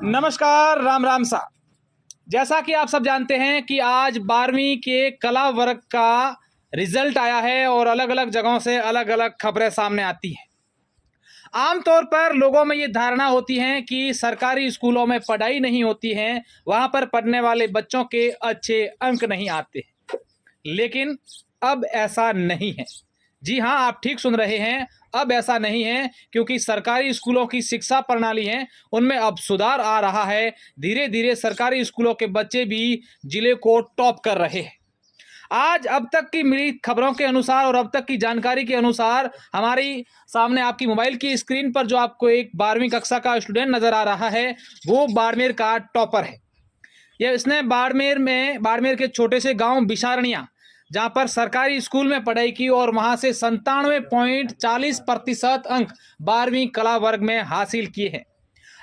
नमस्कार, राम राम सा। जैसा कि आप सब जानते हैं कि आज 12वीं के कला वर्ग का रिजल्ट आया है और अलग अलग जगहों से अलग अलग खबरें सामने आती हैं। आमतौर पर लोगों में ये धारणा होती है कि सरकारी स्कूलों में पढ़ाई नहीं होती है, वहाँ पर पढ़ने वाले बच्चों के अच्छे अंक नहीं आते। लेकिन अब ऐसा नहीं है। जी हाँ, आप ठीक सुन रहे हैं, अब ऐसा नहीं है, क्योंकि सरकारी स्कूलों की शिक्षा प्रणाली है, उनमें अब सुधार आ रहा है। धीरे-धीरे सरकारी स्कूलों के बच्चे भी जिले को टॉप कर रहे हैं। आज अब तक की मिली खबरों के अनुसार और अब तक की जानकारी के अनुसार हमारी सामने आपकी मोबाइल की स्क्रीन पर जो आपको एक 12वीं कक्षा का स्टूडेंट नज़र आ रहा है, वो बाड़मेर का टॉपर है। ये इसने बाड़मेर के छोटे से गांव बिसारनिया, जहां पर सरकारी स्कूल में पढ़ाई की और वहां से 97.40% अंक 12वीं कला वर्ग में हासिल किए हैं।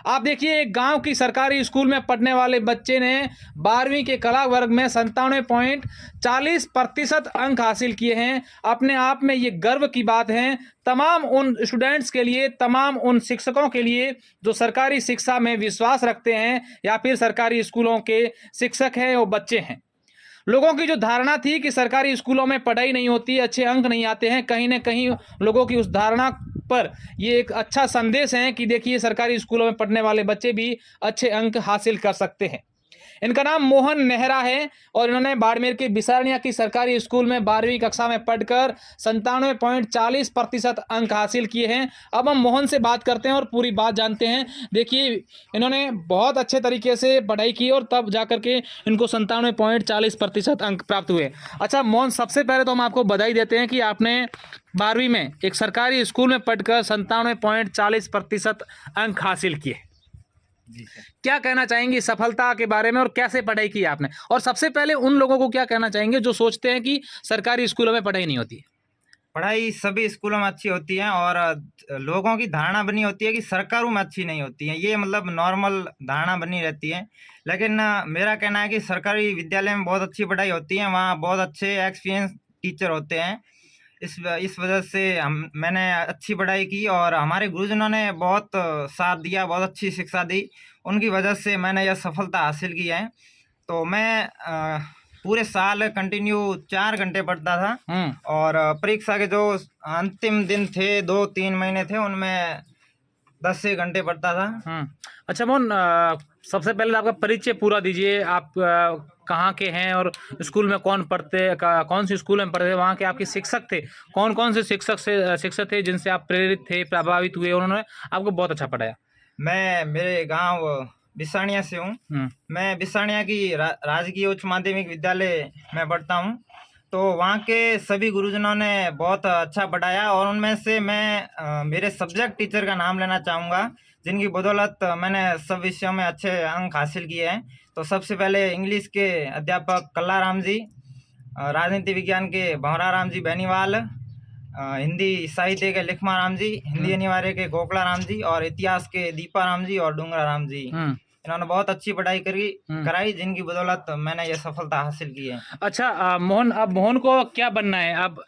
आप देखिए, एक गांव की सरकारी स्कूल में पढ़ने वाले बच्चे ने 12वीं के कला वर्ग में 97.40% अंक हासिल किए हैं। अपने आप में ये गर्व की बात है तमाम उन स्टूडेंट्स के लिए, तमाम उन शिक्षकों के लिए जो सरकारी शिक्षा में विश्वास रखते हैं या फिर सरकारी स्कूलों के शिक्षक हैं और बच्चे हैं। लोगों की जो धारणा थी कि सरकारी स्कूलों में पढ़ाई नहीं होती, अच्छे अंक नहीं आते हैं, कहीं न कहीं लोगों की उस धारणा पर ये एक अच्छा संदेश है कि देखिए, सरकारी स्कूलों में पढ़ने वाले बच्चे भी अच्छे अंक हासिल कर सकते हैं। इनका नाम मोहन नेहरा है और इन्होंने बाड़मेर के बिसारनिया की सरकारी स्कूल में 12वीं कक्षा में पढ़कर 97.40% अंक हासिल किए हैं। अब हम मोहन से बात करते हैं और पूरी बात जानते हैं। देखिए, इन्होंने बहुत अच्छे तरीके से पढ़ाई की और तब जाकर के इनको 97.40% अंक प्राप्त हुए। अच्छा मोहन, सबसे पहले तो हम आपको बधाई देते हैं कि आपने 12वीं में एक सरकारी स्कूल में पढ़कर 97.40% अंक हासिल किए। जी सर। क्या कहना चाहेंगे सफलता के बारे में और कैसे पढ़ाई की आपने? और सबसे पहले उन लोगों को क्या कहना चाहेंगे जो सोचते हैं कि सरकारी स्कूलों में पढ़ाई नहीं होती है? पढ़ाई सभी स्कूलों में अच्छी होती है और लोगों की धारणा बनी होती है कि सरकारों में अच्छी नहीं होती है। ये मतलब नॉर्मल धारणा बनी रहती है। लेकिन मेरा कहना है कि सरकारी विद्यालय में बहुत अच्छी पढ़ाई होती है, वहाँ बहुत अच्छे एक्सपीरियंस टीचर होते हैं। इस वजह से मैंने अच्छी पढ़ाई की और हमारे गुरुजनों ने बहुत साथ दिया, बहुत अच्छी शिक्षा दी। उनकी वजह से मैंने यह सफलता हासिल की है। तो मैं पूरे साल कंटिन्यू 4 घंटे पढ़ता था और परीक्षा के जो अंतिम दिन थे, 2-3 महीने थे, उनमें 10 से घंटे पढ़ता था। अच्छा मोहन, सबसे पहले आपका परिचय पूरा दीजिए। आप कहाँ के हैं और स्कूल में कौन सी स्कूल में पढ़ते थे, वहाँ के आपके शिक्षक थे, कौन से शिक्षक थे जिनसे आप प्रेरित थे, प्रभावित हुए, उन्होंने आपको बहुत अच्छा पढ़ाया? मैं मेरे गांव बिसानिया से हूँ। मैं बिसानिया की राजकीय उच्च माध्यमिक विद्यालय में पढ़ता हूँ। तो वहाँ के सभी गुरुजनों ने बहुत अच्छा पढ़ाया और उनमें से मैं मेरे सब्जेक्ट टीचर का नाम लेना चाहूँगा, जिनकी बदौलत मैंने सब विषयों में अच्छे अंक हासिल किए हैं। तो सबसे पहले इंग्लिश के अध्यापक कल्ला राम जी, राजनीति विज्ञान के भंवरा राम जी बेनीवाल, हिंदी साहित्य के लिखमा राम जी, हिंदी अनिवार्य के गोकला राम जी और इतिहास के दीपा राम जी और डूंगरा राम जी। इन्होंने बहुत अच्छी पढ़ाई कराई, जिनकी बदौलत मैंने यह सफलता हासिल की है। अच्छा मोहन, अब मोहन को क्या बनना है? अब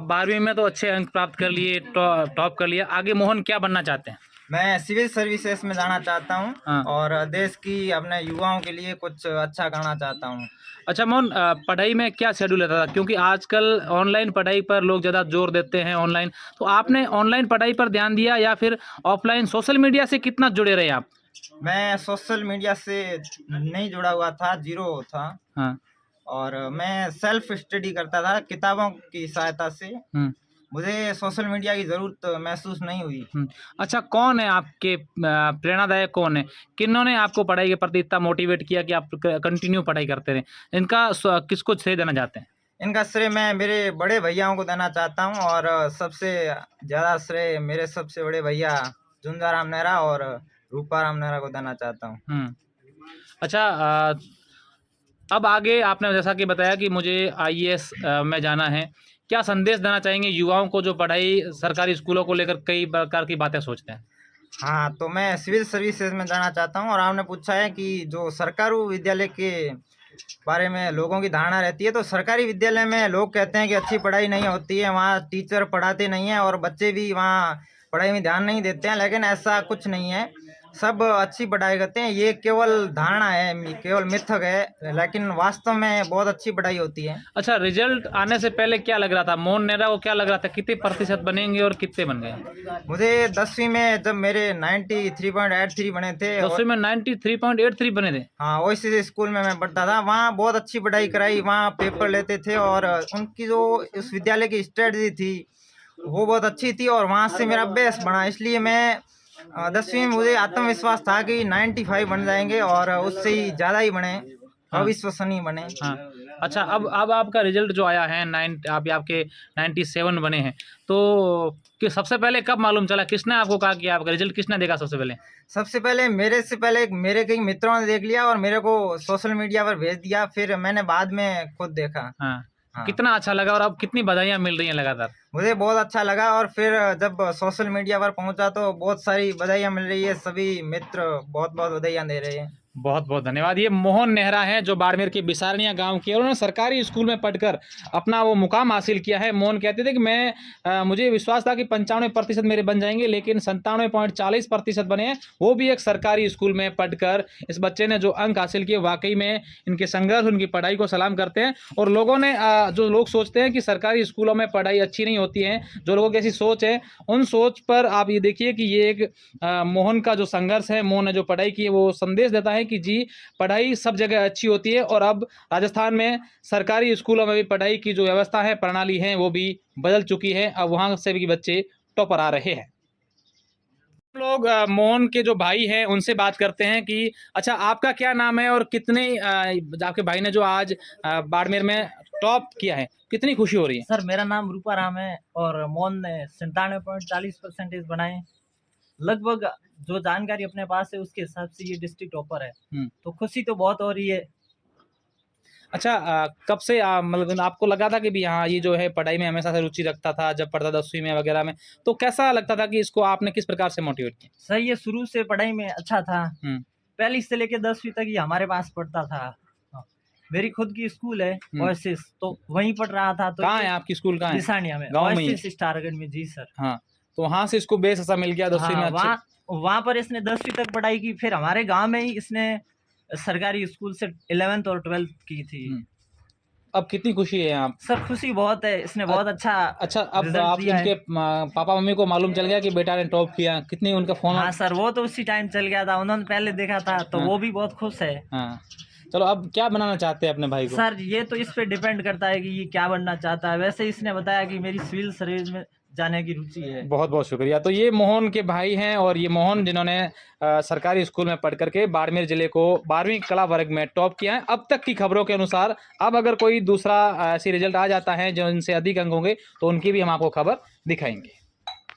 12वीं में तो अच्छे अंक प्राप्त कर लिए, टॉप कर लिया, आगे मोहन क्या बनना चाहते हैं? मैं सिविल सर्विसेज में जाना चाहता हूँ। हाँ। और देश की अपने युवाओं के लिए कुछ अच्छा करना चाहता हूँ। अच्छा मोहन, पढ़ाई में क्या शेड्यूल रहता था? क्योंकि आजकल ऑनलाइन पढ़ाई पर लोग ज़्यादा जोर देते हैं, ऑनलाइन। तो आपने ऑनलाइन पढ़ाई पर ध्यान दिया या फिर ऑफलाइन? सोशल मीडिया से कितना जुड़े रहे आप? मैं सोशल मीडिया से नहीं जुड़ा हुआ था, जीरो था। हाँ। और मैं सेल्फ स्टडी करता था किताबों की सहायता से। मुझे सोशल मीडिया की ज़रूरत महसूस नहीं हुई। अच्छा, कौन है आपके प्रेरणादायक कौन है? किन्होंने आपको पढ़ाई के प्रति इतना मोटिवेट किया कि आप कंटिन्यू पढ़ाई करते रहें? इनका किसको श्रेय देना चाहते हैं? इनका श्रेय मैं मेरे बड़े भैयाओं को देना चाहता हूँ और सबसे ज़्यादा श्रेय मेरे सबसे बड़े भैया झुंझाराम नेहरा और रूपाराम नेहरा को देना चाहता हूँ। अच्छा, अब आगे आपने जैसा कि बताया कि मुझे आईएएस में जाना है, क्या संदेश देना चाहेंगे युवाओं को जो पढ़ाई सरकारी स्कूलों को लेकर कई प्रकार की बातें सोचते हैं? हाँ, तो मैं सिविल सर्विसेज में जाना चाहता हूँ और आपने पूछा है कि जो सरकारी विद्यालय के बारे में लोगों की धारणा रहती है, तो सरकारी विद्यालय में लोग कहते हैं कि अच्छी पढ़ाई नहीं होती है, वहाँ टीचर पढ़ाते नहीं हैं और बच्चे भी वहाँ पढ़ाई में ध्यान नहीं देते हैं। लेकिन ऐसा कुछ नहीं है। सब अच्छी पढ़ाई करते हैं। ये केवल धारणा है, केवल मिथक है, लेकिन वास्तव में बहुत अच्छी पढ़ाई होती है। अच्छा, रिजल्ट आने से पहले क्या लग रहा था, मोहन नेहरा को क्या लग रहा था, कितने प्रतिशत बनेंगे और कितने बन गए? मुझे 10वीं में जब मेरे 93.83 बने थे, 10वीं में 93.83 बने थे। हाँ, ओएसिस स्कूल में मैं पढ़ता था। वहाँ बहुत अच्छी पढ़ाई कराई, वहाँ पेपर लेते थे और उनकी जो उस विद्यालय की स्ट्रेटजी थी वो बहुत अच्छी थी और वहाँ से मेरा बेस बना। इसलिए मैं 10वीं में मुझे आत्मविश्वास था कि 95 बन जाएंगे और उससे ही ज़्यादा ही बने, अविश्वसनीय बने। हाँ, अच्छा, अब आपका रिजल्ट जो आया है अभी आपके 97 बने हैं, तो कि सबसे पहले कब मालूम चला, किसने आपको कहा कि आपका रिजल्ट किसने देखा सबसे पहले? सबसे पहले मेरे से पहले मेरे कई मित्रों ने देख लिया और मेरे को सोशल मीडिया पर भेज दिया, फिर मैंने बाद में खुद देखा। हाँ, हाँ। कितना अच्छा लगा और अब कितनी बधाइयाँ मिल रही हैं लगातार? मुझे बहुत अच्छा लगा और फिर जब सोशल मीडिया पर पहुंचा तो बहुत सारी बधाइयाँ मिल रही है, सभी मित्र बहुत बहुत बधाइयाँ दे रहे हैं। बहुत बहुत धन्यवाद। ये मोहन नेहरा हैं जो बाड़मेर के बिसारनिया गांव के, और उन्होंने सरकारी स्कूल में पढ़कर अपना वो मुकाम हासिल किया है। मोहन कहते थे कि मुझे विश्वास था कि 95% मेरे बन जाएंगे, लेकिन 97.40% बने हैं, वो भी एक सरकारी स्कूल में पढ़कर। इस बच्चे ने जो अंक हासिल किए, वाकई में इनके संघर्ष, उनकी पढ़ाई को सलाम करते हैं। और लोगों ने जो लोग सोचते हैं कि सरकारी स्कूलों में पढ़ाई अच्छी नहीं होती है, जो लोगों की ऐसी सोच है, उन सोच पर आप ये देखिए कि ये एक मोहन का जो संघर्ष है, मोहन ने जो पढ़ाई की है, वो संदेश देता है कि जी, पढ़ाई सब जगह अच्छी होती है। और अब राजस्थान में सरकारी स्कूलों में भी पढ़ाई की जो व्यवस्था है, प्रणाली है, वो भी बदल चुकी है। अब वहाँ से भी बच्चे टॉपर आ रहे हैं। हम लोग मोहन के जो भाई हैं उनसे बात करते हैं कि अच्छा, आपका क्या नाम है और कितने आपके भाई ने जो आज बाड़मेर में टॉप किया है, कितनी खुशी हो रही है? सर, मेरा नाम रूपाराम है और मोहन ने 97.40% बनाए। लगभग जो जानकारी अपने पास है उसके हिसाब से ये डिस्ट्रिक्ट टॉपर है, तो खुशी तो बहुत हो रही है। अच्छा, कब से मतलब आपको लगा था कि भी हाँ, ये जो है पढ़ाई में हमेशा से रुचि रखता था, जब पढ़ता 10वीं में वगैरह में, तो कैसा लगता था कि इसको आपने किस प्रकार से मोटिवेट किया? सर, ये शुरू से पढ़ाई में अच्छा था, पहली से लेके 10वीं तक ही हमारे पास पढ़ता था। मेरी खुद की स्कूल है ओएसिस, तो वहीं पढ़ रहा था। तो कहाँ है आपकी स्कूल, कहाँ है? बिसानिया में, गाँव में ही? Oasis star academy. जी सर। हाँ, तो वहाँ से इसको बेस ऐसा मिल गया 10वीं में अच्छे? वहाँ पर इसने 10वीं तक पढ़ाई की, फिर हमारे गांव में ही इसने सरकारी स्कूल से 11th और 12th की थी। अब कितनी खुशी है आप? सर, खुशी बहुत है, इसने बहुत अच्छा। अब आप इनके पापा मम्मी को मालूम चल गया कि बेटा ने टॉप किया, कितनी उनका फोन? हाँ सर, वो तो उसी टाइम चल गया था, उन्होंने पहले देखा था, तो वो भी बहुत खुश है। हाँ, चलो, अब क्या बनाना चाहते हैं अपने भाई को? सर, ये तो इस पे डिपेंड करता है कि ये क्या बनना चाहता है। वैसे इसने बताया कि मेरी सिविल सर्विस में जाने की रुचि है। बहुत बहुत शुक्रिया। तो ये मोहन के भाई हैं, और ये मोहन जिन्होंने सरकारी स्कूल में पढ़ करके बाड़मेर जिले को 12वीं कला वर्ग में टॉप किया है। अब तक की खबरों के अनुसार अब अगर कोई दूसरा ऐसी रिजल्ट आ जाता है जो इनसे अधिक अंक होंगे, तो उनकी भी हम आपको खबर दिखाएंगे।